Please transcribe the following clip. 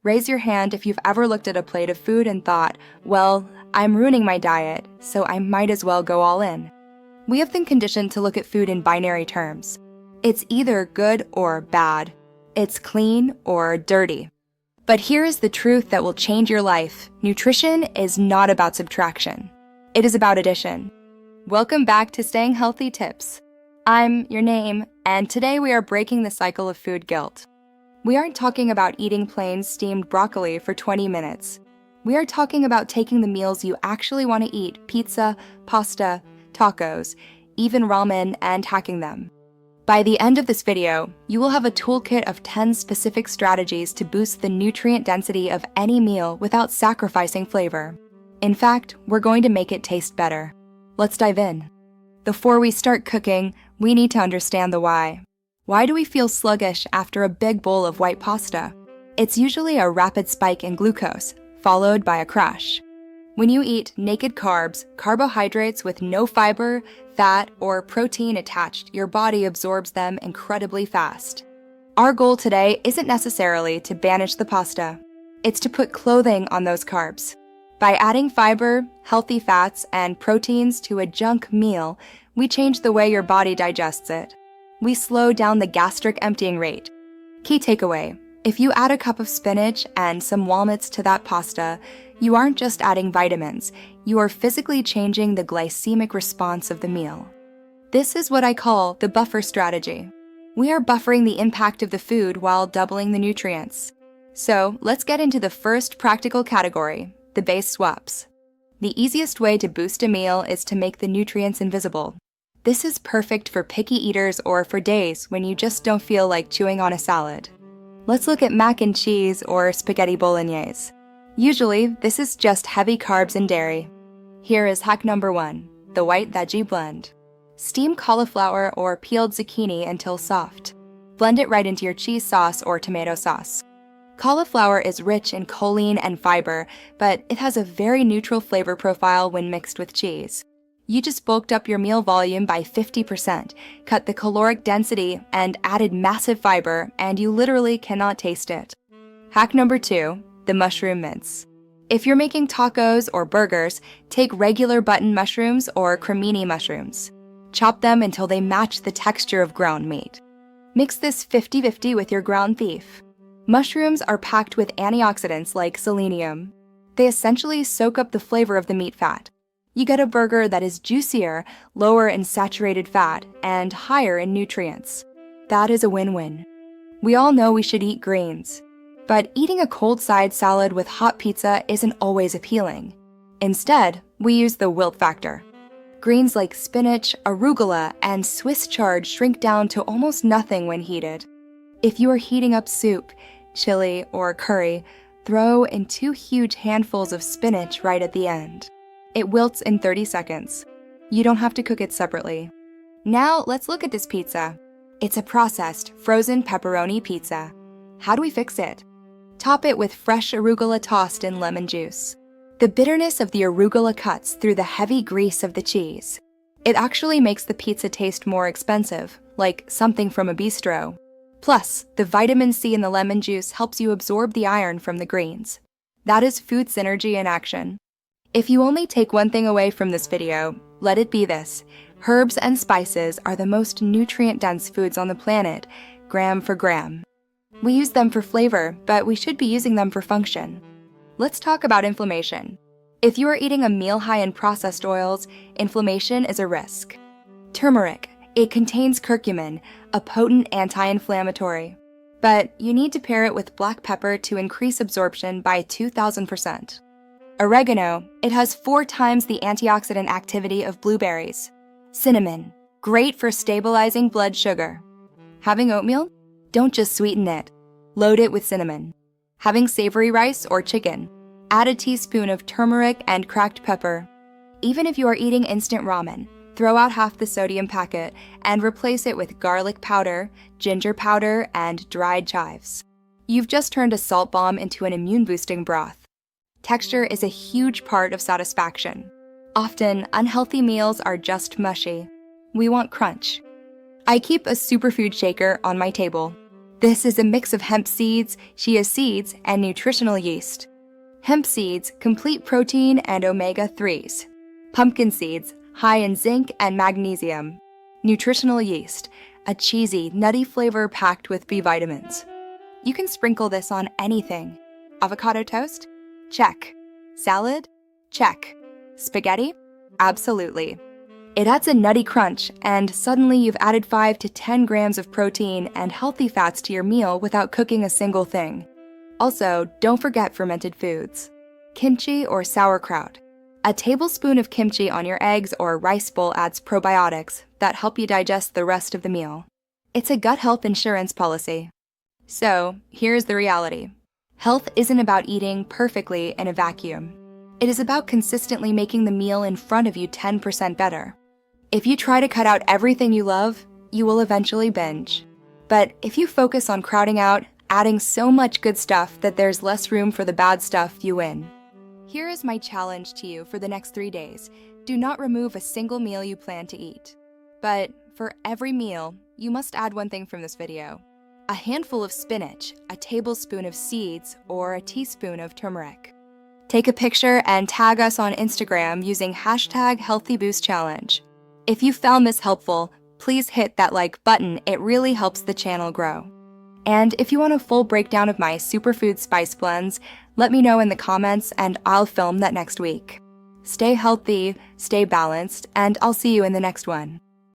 Raise your hand if you've ever looked at a plate of food and thought, well, I'm ruining my diet, so I might as well go all in. We have been conditioned to look at food in binary terms. It's either good or bad. It's clean or dirty. But here is the truth that will change your life. Nutrition is not about subtraction. It is about addition. Welcome back to Staying Healthy Tips. I'm your name, and today we are breaking the cycle of food guilt. We aren't talking about eating plain steamed broccoli for 20 minutes. We are talking about taking the meals you actually want to eat, pizza, pasta, tacos, even ramen, and hacking them. By the end of this video, you will have a toolkit of 10 specific strategies to boost the nutrient density of any meal without sacrificing flavor. In fact, we're going to make it taste better. Let's dive in. Before we start cooking, we need to understand the why. Why do we feel sluggish after a big bowl of white pasta? It's usually a rapid spike in glucose, followed by a crash. When you eat naked carbs, carbohydrates with no fiber, fat, or protein attached, your body absorbs them incredibly fast. Our goal today isn't necessarily to banish the pasta. It's to put clothing on those carbs. By adding fiber, healthy fats, and proteins to a junk meal, we change the way your body digests it. We slow down the gastric emptying rate. Key takeaway: if you add a cup of spinach and some walnuts to that pasta, you aren't just adding vitamins, you are physically changing the glycemic response of the meal. This is what I call the buffer strategy. We are buffering the impact of the food while doubling the nutrients. So let's get into the first practical category, the base swaps. The easiest way to boost a meal is to make the nutrients invisible. This is perfect for picky eaters or for days when you just don't feel like chewing on a salad. Let's look at mac and cheese or spaghetti bolognese. Usually, this is just heavy carbs and dairy. Here is hack number 1, the white veggie blend. Steam cauliflower or peeled zucchini until soft. Blend it right into your cheese sauce or tomato sauce. Cauliflower is rich in choline and fiber, but it has a very neutral flavor profile when mixed with cheese. You just bulked up your meal volume by 50%, cut the caloric density, and added massive fiber, and you literally cannot taste it. Hack number 2, the mushroom mince. If you're making tacos or burgers, take regular button mushrooms or cremini mushrooms. Chop them until they match the texture of ground meat. Mix this 50-50 with your ground beef. Mushrooms are packed with antioxidants like selenium. They essentially soak up the flavor of the meat fat. You get a burger that is juicier, lower in saturated fat, and higher in nutrients. That is a win-win. We all know we should eat greens, but eating a cold side salad with hot pizza isn't always appealing. Instead, we use the wilt factor. Greens like spinach, arugula, and Swiss chard shrink down to almost nothing when heated. If you are heating up soup, chili, or curry, throw in 2 huge handfuls of spinach right at the end. It wilts in 30 seconds. You don't have to cook it separately. Now let's look at this pizza. It's a processed, frozen pepperoni pizza. How do we fix it? Top it with fresh arugula tossed in lemon juice. The bitterness of the arugula cuts through the heavy grease of the cheese. It actually makes the pizza taste more expensive, like something from a bistro. Plus, the vitamin C in the lemon juice helps you absorb the iron from the greens. That is food synergy in action. If you only take one thing away from this video, let it be this: herbs and spices are the most nutrient-dense foods on the planet, gram for gram. We use them for flavor, but we should be using them for function. Let's talk about inflammation. If you are eating a meal high in processed oils, inflammation is a risk. Turmeric. It contains curcumin, a potent anti-inflammatory. But you need to pair it with black pepper to increase absorption by 2,000%. Oregano, it has 4 times the antioxidant activity of blueberries. Cinnamon, great for stabilizing blood sugar. Having oatmeal? Don't just sweeten it. Load it with cinnamon. Having savory rice or chicken? Add a teaspoon of turmeric and cracked pepper. Even if you are eating instant ramen, throw out half the sodium packet and replace it with garlic powder, ginger powder, and dried chives. You've just turned a salt bomb into an immune-boosting broth. Texture is a huge part of satisfaction. Often, unhealthy meals are just mushy. We want crunch. I keep a superfood shaker on my table. This is a mix of hemp seeds, chia seeds, and nutritional yeast. Hemp seeds, complete protein and omega-3s. Pumpkin seeds, high in zinc and magnesium. Nutritional yeast, a cheesy, nutty flavor packed with B vitamins. You can sprinkle this on anything. Avocado toast? Check. Salad? Check. Spaghetti? Absolutely. It adds a nutty crunch, and suddenly you've added 5 to 10 grams of protein and healthy fats to your meal without cooking a single thing. Also, don't forget fermented foods. Kimchi or sauerkraut. A tablespoon of kimchi on your eggs or rice bowl adds probiotics that help you digest the rest of the meal. It's a gut health insurance policy. So, here's the reality. Health isn't about eating perfectly in a vacuum. It is about consistently making the meal in front of you 10% better. If you try to cut out everything you love, you will eventually binge. But if you focus on crowding out, adding so much good stuff that there's less room for the bad stuff, you win. Here is my challenge to you for the next 3 days. Do not remove a single meal you plan to eat. But for every meal, you must add one thing from this video. A handful of spinach, a tablespoon of seeds, or a teaspoon of turmeric. Take a picture and tag us on Instagram using #HealthyBoostChallenge. If you found this helpful, please hit that like button. It really helps the channel grow. And if you want a full breakdown of my superfood spice blends, let me know in the comments and I'll film that next week. Stay healthy, stay balanced, and I'll see you in the next one.